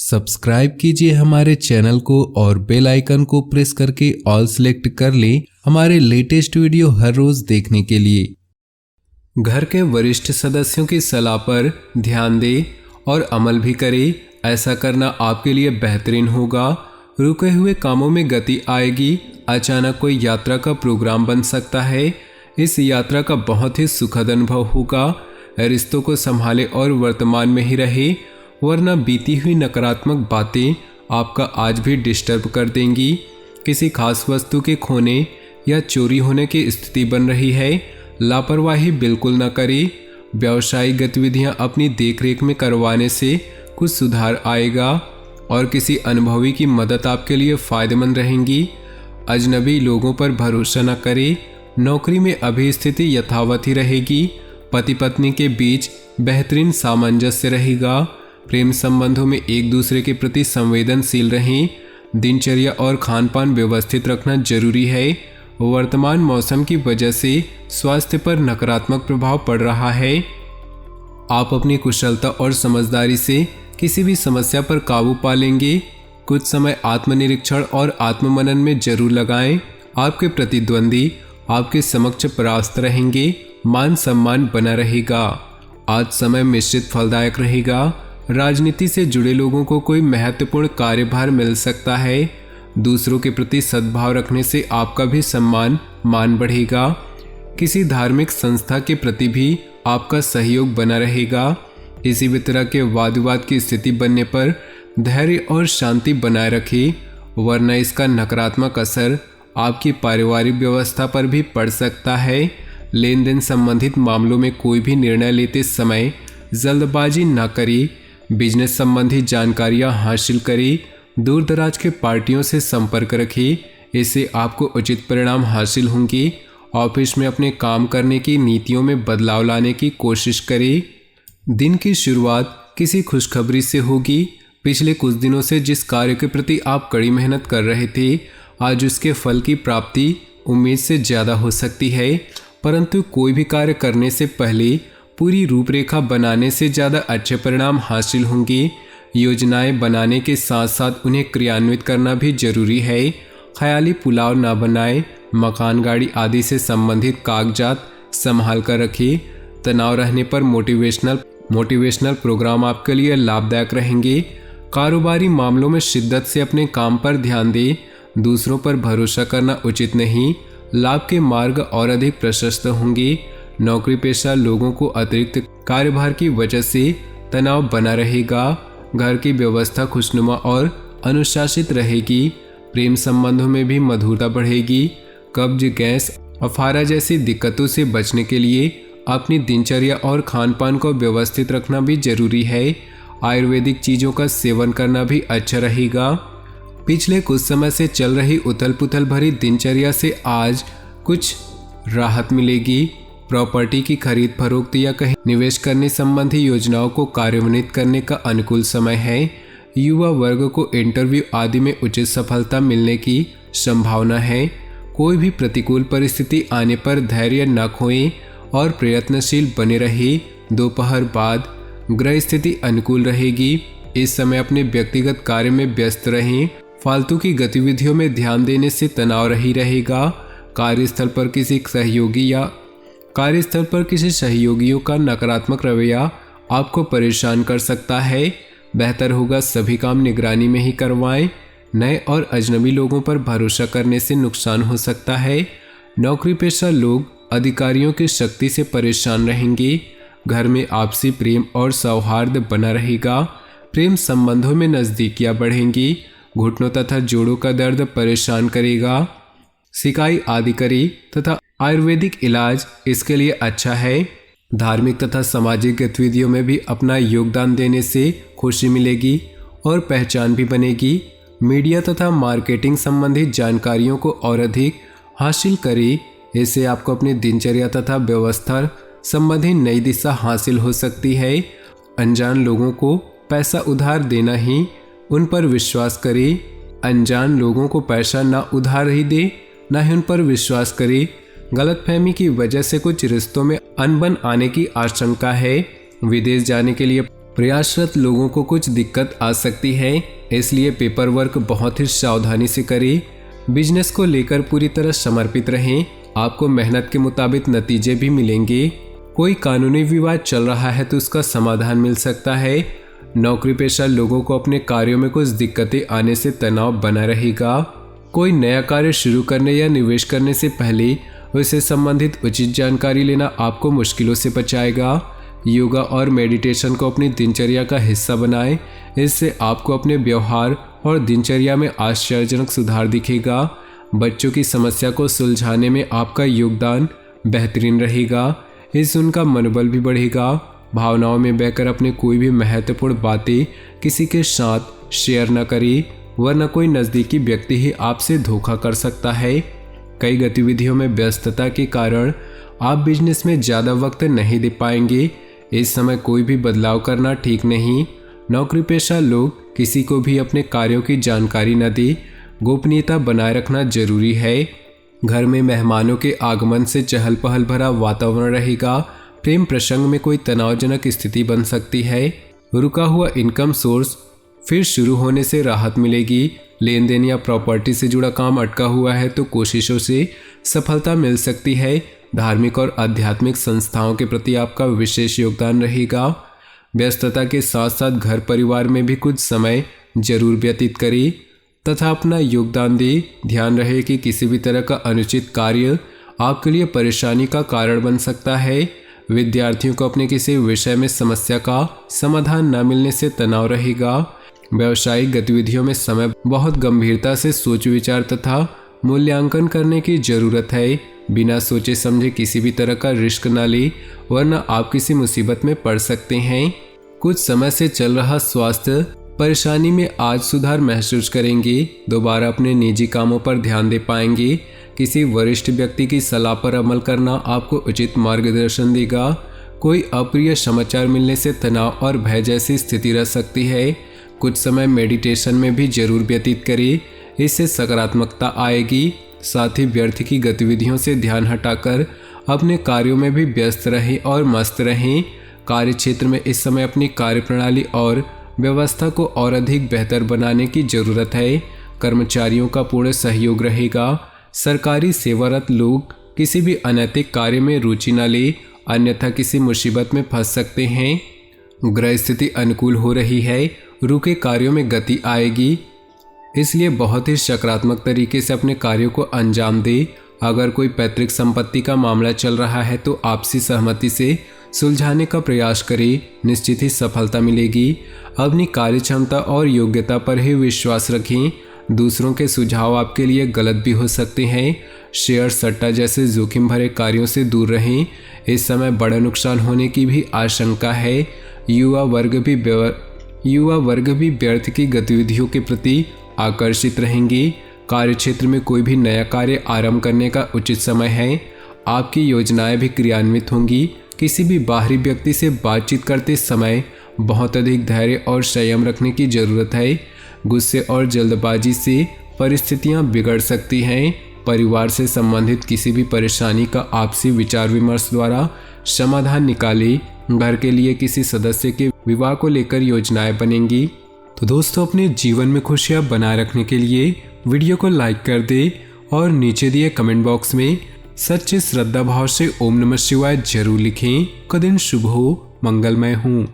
Subscribe कीजिए हमारे channel को और बेल आइकन को प्रेस करके ऑल सेलेक्ट कर लें हमारे लेटेस्ट वीडियो हर रोज देखने के लिए। घर के वरिष्ठ सदस्यों की सलाह पर ध्यान दें और अमल भी करें। ऐसा करना आपके लिए बेहतरीन होगा। रुके हुए कामों में गति आएगी। अचानक कोई यात्रा का प्रोग्राम बन सकता है। इस यात्रा का बहुत ही सुखद अनुभव होगा। रिश्तों को संभाले और वर्तमान में ही रहे, वरना बीती हुई नकारात्मक बातें आपका आज भी डिस्टर्ब कर देंगी। किसी खास वस्तु के खोने या चोरी होने की स्थिति बन रही है। लापरवाही बिल्कुल न करें। व्यावसायिक गतिविधियां अपनी देखरेख में करवाने से कुछ सुधार आएगा और किसी अनुभवी की मदद आपके लिए फायदेमंद रहेंगी। अजनबी लोगों पर भरोसा न करें। नौकरी में अभी स्थिति यथावत ही रहेगी। पति पत्नी के बीच बेहतरीन सामंजस्य रहेगा। प्रेम संबंधों में एक दूसरे के प्रति संवेदनशील रहें। दिनचर्या और खान पान व्यवस्थित रखना जरूरी है। वर्तमान मौसम की वजह से स्वास्थ्य पर नकारात्मक प्रभाव पड़ रहा है। आप अपनी कुशलता और समझदारी से किसी भी समस्या पर काबू पा लेंगे। कुछ समय आत्मनिरीक्षण और आत्ममनन में जरूर लगाएं। आपके प्रतिद्वंदी आपके समक्ष परास्त रहेंगे। मान सम्मान बना रहेगा। आज समय मिश्रित फलदायक रहेगा। राजनीति से जुड़े लोगों को कोई महत्वपूर्ण कार्यभार मिल सकता है। दूसरों के प्रति सद्भाव रखने से आपका भी सम्मान मान बढ़ेगा। किसी धार्मिक संस्था के प्रति भी आपका सहयोग बना रहेगा। किसी भी तरह के वाद विवाद की स्थिति बनने पर धैर्य और शांति बनाए रखें, वरना इसका नकारात्मक असर आपकी पारिवारिक व्यवस्था पर भी पड़ सकता है। लेन देन संबंधित मामलों में कोई भी निर्णय लेते समय जल्दबाजी न करें। बिजनेस संबंधी जानकारियां हासिल करें। दूर दराज के पार्टियों से संपर्क रखें, इससे आपको उचित परिणाम हासिल होंगे। ऑफिस में अपने काम करने की नीतियों में बदलाव लाने की कोशिश करें। दिन की शुरुआत किसी खुशखबरी से होगी। पिछले कुछ दिनों से जिस कार्य के प्रति आप कड़ी मेहनत कर रहे थे, आज उसके फल की प्राप्ति उम्मीद से ज़्यादा हो सकती है। परंतु कोई भी कार्य करने से पहले पूरी रूपरेखा बनाने से ज़्यादा अच्छे परिणाम हासिल होंगे। योजनाएं बनाने के साथ साथ उन्हें क्रियान्वित करना भी जरूरी है। ख्याली पुलाव ना बनाएं। मकान, गाड़ी आदि से संबंधित कागजात संभाल कर रखें। तनाव रहने पर मोटिवेशनल प्रोग्राम आपके लिए लाभदायक रहेंगे। कारोबारी मामलों में शिद्दत से अपने काम पर ध्यान दें। दूसरों पर भरोसा करना उचित नहीं। लाभ के मार्ग और अधिक प्रशस्त होंगे। नौकरी पेशा लोगों को अतिरिक्त कार्यभार की वजह से तनाव बना रहेगा। घर की व्यवस्था खुशनुमा और अनुशासित रहेगी। प्रेम संबंधों में भी मधुरता बढ़ेगी। कब्ज, गैस, अफारा जैसी दिक्कतों से बचने के लिए अपनी दिनचर्या और खान पान को व्यवस्थित रखना भी जरूरी है। आयुर्वेदिक चीज़ों का सेवन करना भी अच्छा रहेगा। पिछले कुछ समय से चल रही उथल पुथल भरी दिनचर्या से आज कुछ राहत मिलेगी। प्रॉपर्टी की खरीद फरोख्त या कहीं निवेश करने संबंधी योजनाओं को कार्यान्वित करने का अनुकूल समय है। युवा वर्ग को इंटरव्यू आदि में उचित सफलता मिलने की संभावना है। कोई भी प्रतिकूल परिस्थिति आने पर धैर्य न खोएं और प्रयत्नशील बने रहे। दोपहर बाद ग्रह स्थिति अनुकूल रहेगी। इस समय अपने व्यक्तिगत कार्य में व्यस्त रहें। फालतू की गतिविधियों में ध्यान देने से तनाव ही रहेगा। कार्यस्थल पर किसी सहयोगियों का नकारात्मक रवैया आपको परेशान कर सकता है। बेहतर होगा सभी काम निगरानी में ही करवाएं। नए और अजनबी लोगों पर भरोसा करने से नुकसान हो सकता है। नौकरी पेशा लोग अधिकारियों की शक्ति से परेशान रहेंगे। घर में आपसी प्रेम और सौहार्द बना रहेगा। प्रेम संबंधों में नज़दीकियां बढ़ेंगी। घुटनों तथा जोड़ों का दर्द परेशान करेगा। सिकाई आदि करें तथा आयुर्वेदिक इलाज इसके लिए अच्छा है। धार्मिक तथा सामाजिक गतिविधियों में भी अपना योगदान देने से खुशी मिलेगी और पहचान भी बनेगी। मीडिया तथा मार्केटिंग संबंधित जानकारियों को और अधिक हासिल करें। इससे आपको अपनी दिनचर्या तथा व्यवस्था संबंधी नई दिशा हासिल हो सकती है। अनजान लोगों को पैसा उधार देना ही उन पर विश्वास करें। अनजान लोगों को पैसा ना उधार ही दे, ना ही उन पर विश्वास करें। गलतफहमी की वजह से कुछ रिश्तों में अनबन आने की आशंका है। विदेश जाने के लिए प्रयासरत लोगों को कुछ दिक्कत आ सकती है, इसलिए पेपर वर्क बहुत ही सावधानी से करें। बिजनेस को लेकर पूरी तरह समर्पित रहें, आपको मेहनत के मुताबिक नतीजे भी मिलेंगे। कोई कानूनी विवाद चल रहा है तो उसका समाधान मिल सकता है। नौकरी पेशा लोगों को अपने कार्यों में कुछ दिक्कतें आने से तनाव बना रहेगा। कोई नया कार्य शुरू करने या निवेश करने से पहले उससे संबंधित उचित जानकारी लेना आपको मुश्किलों से बचाएगा। योगा और मेडिटेशन को अपनी दिनचर्या का हिस्सा बनाएं, इससे आपको अपने व्यवहार और दिनचर्या में आश्चर्यजनक सुधार दिखेगा। बच्चों की समस्या को सुलझाने में आपका योगदान बेहतरीन रहेगा, इससे उनका मनोबल भी बढ़ेगा। भावनाओं में बहकर अपने कोई भी महत्वपूर्ण बातें किसी के साथ शेयर न करें, वरना कोई नज़दीकी व्यक्ति ही आपसे धोखा कर सकता है। कई गतिविधियों में व्यस्तता के कारण आप बिजनेस में ज़्यादा वक्त नहीं दे पाएंगे। इस समय कोई भी बदलाव करना ठीक नहीं। नौकरी पेशा लोग किसी को भी अपने कार्यों की जानकारी न दे, गोपनीयता बनाए रखना जरूरी है। घर में मेहमानों के आगमन से चहल पहल भरा वातावरण रहेगा। प्रेम प्रसंग में कोई तनावजनक स्थिति बन सकती है। रुका हुआ इनकम सोर्स फिर शुरू होने से राहत मिलेगी। लेन देन या प्रॉपर्टी से जुड़ा काम अटका हुआ है तो कोशिशों से सफलता मिल सकती है। धार्मिक और आध्यात्मिक संस्थाओं के प्रति आपका विशेष योगदान रहेगा। व्यस्तता के साथ साथ घर परिवार में भी कुछ समय जरूर व्यतीत करें तथा अपना योगदान दें। ध्यान रहे कि किसी भी तरह का अनुचित कार्य आपके लिए परेशानी का कारण बन सकता है। विद्यार्थियों को अपने किसी विषय में समस्या का समाधान न मिलने से तनाव रहेगा। व्यावसायिक गतिविधियों में समय बहुत गंभीरता से सोच विचार तथा मूल्यांकन करने की जरूरत है। बिना सोचे समझे किसी भी तरह का रिस्क न ले, वरना आप किसी मुसीबत में पड़ सकते हैं। कुछ समय से चल रहा स्वास्थ्य परेशानी में आज सुधार महसूस करेंगे। दोबारा अपने निजी कामों पर ध्यान दे पाएंगे। किसी वरिष्ठ व्यक्ति की सलाह पर अमल करना आपको उचित मार्गदर्शन देगा। कोई अप्रिय समाचार मिलने से तनाव और भय जैसी स्थिति रह सकती है। कुछ समय मेडिटेशन में भी जरूर व्यतीत करें, इससे सकारात्मकता आएगी। साथ ही व्यर्थ की गतिविधियों से ध्यान हटाकर अपने कार्यों में भी व्यस्त रहें और मस्त रहें। कार्य क्षेत्र में इस समय अपनी कार्यप्रणाली और व्यवस्था को और अधिक बेहतर बनाने की जरूरत है। कर्मचारियों का पूर्ण सहयोग रहेगा। सरकारी सेवारत लोग किसी भी अनैतिक कार्य में रुचि न ले, अन्यथा किसी मुसीबत में फंस सकते हैं। ग्रह स्थिति अनुकूल हो रही है, रुके कार्यों में गति आएगी, इसलिए बहुत ही सकारात्मक तरीके से अपने कार्यों को अंजाम दे। अगर कोई पैतृक संपत्ति का मामला चल रहा है तो आपसी सहमति से सुलझाने का प्रयास करें, निश्चित ही सफलता मिलेगी। अपनी कार्य क्षमता और योग्यता पर ही विश्वास रखें। दूसरों के सुझाव आपके लिए गलत भी हो सकते हैं। शेयर सट्टा जैसे जोखिम भरे कार्यों से दूर रहें, इस समय बड़ा नुकसान होने की भी आशंका है। युवा वर्ग भी व्यर्थ की गतिविधियों के प्रति आकर्षित रहेंगी। कार्यक्षेत्र में कोई भी नया कार्य आरंभ करने का उचित समय है। आपकी योजनाएं भी क्रियान्वित होंगी। किसी भी बाहरी व्यक्ति से बातचीत करते समय बहुत अधिक धैर्य और संयम रखने की जरूरत है। गुस्से और जल्दबाजी से परिस्थितियां बिगड़ सकती हैं। परिवार से संबंधित किसी भी परेशानी का आपसी विचार विमर्श द्वारा समाधान निकालें। घर के लिए किसी सदस्य के विवाह को लेकर योजनाएं बनेंगी। तो दोस्तों, अपने जीवन में खुशियां बनाए रखने के लिए वीडियो को लाइक कर दें और नीचे दिए कमेंट बॉक्स में सच्चे श्रद्धा भाव से ओम नमः शिवाय जरूर लिखें। का दिन शुभ हो, मंगलमय हो।